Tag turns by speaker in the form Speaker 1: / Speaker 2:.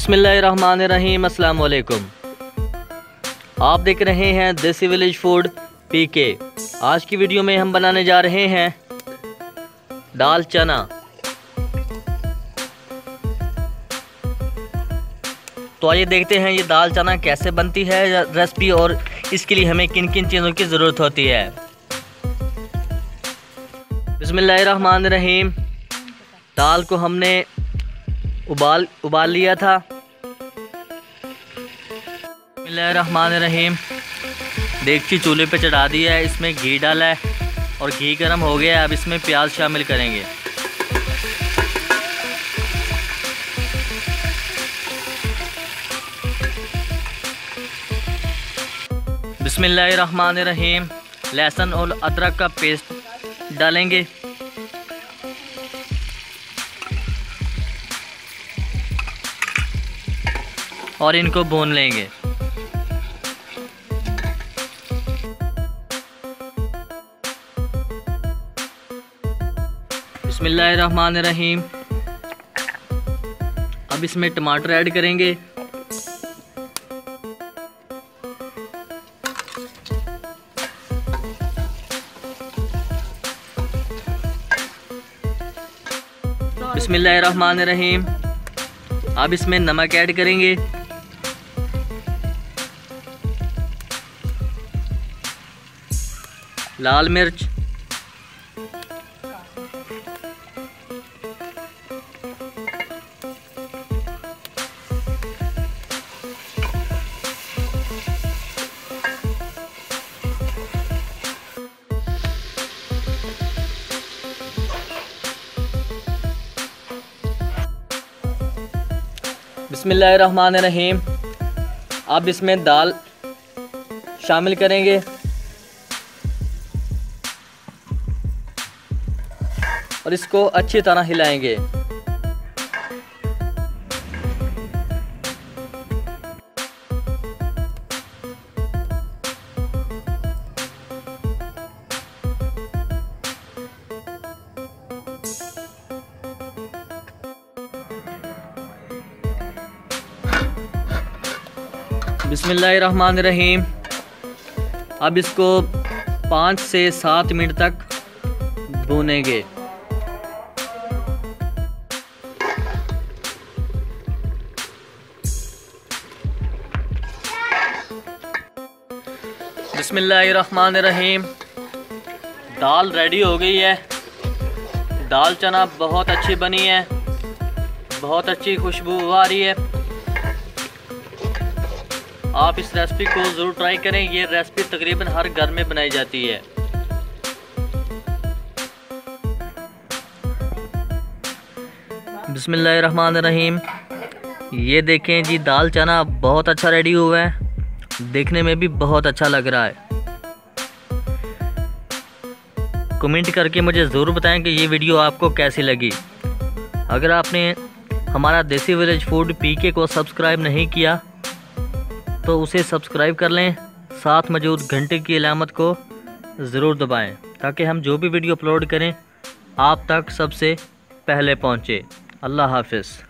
Speaker 1: बिस्मिल्लाहिर्रहमानिर्रहीम। अस्सलाम वालेकुम। आप देख रहे हैं देसी विलेज फूड पीके। आज की वीडियो में हम बनाने जा रहे हैं दाल चना। तो आइए देखते हैं ये दाल चना कैसे बनती है रेसिपी, और इसके लिए हमें किन किन चीज़ों की ज़रूरत होती है। बिस्मिल्लाहिर्रहमानिर्रहीम। दाल को हमने उबाल लिया था। बिस्मिल्लाहिर्रहमानिर्रहीम। देगची चूल्हे पे चढ़ा दिया है, इसमें घी डाला है और घी गर्म हो गया है। अब इसमें प्याज शामिल करेंगे। बिस्मिल्लाहिर्रहमानिर्रहीम। लहसुन और अदरक का पेस्ट डालेंगे। और इनको भून लेंगे। बिस्मिल्लाहिर्रहमानिर्रहीम। अब इसमें टमाटर ऐड करेंगे। बिस्मिल्लाहिर्रहमानिर्रहीम। अब इसमें नमक ऐड करेंगे। लाल मिर्च, बिस्मिल्लाहिर्रहमानिर्रहीम। अब इसमें दाल शामिल करेंगे और इसको अच्छी तरह हिलाएंगे। बिस्मिल्लाहिर्रहमानिर्रहीम। अब इसको 5 से 7 मिनट तक भूनेंगे। बिस्मिल्लाहिर्रहमानिर्रहीम। दाल रेडी हो गई है। दाल चना बहुत अच्छी बनी है, बहुत अच्छी खुशबू आ रही है। आप इस रेसिपी को ज़रूर ट्राई करें। ये रेसिपी तकरीबन हर घर में बनाई जाती है। बिस्मिल्लाहिर्रहमानिर्रहीम। ये देखें जी, दाल चना बहुत अच्छा रेडी हुआ है। देखने में भी बहुत अच्छा लग रहा है। कमेंट करके मुझे ज़रूर बताएं कि ये वीडियो आपको कैसी लगी। अगर आपने हमारा देसी विलेज फूड पीके को सब्सक्राइब नहीं किया तो उसे सब्सक्राइब कर लें। साथ मौजूद घंटे की अलामत को ज़रूर दबाएं ताकि हम जो भी वीडियो अपलोड करें आप तक सबसे पहले पहुँचे। अल्लाह हाफ़िज़।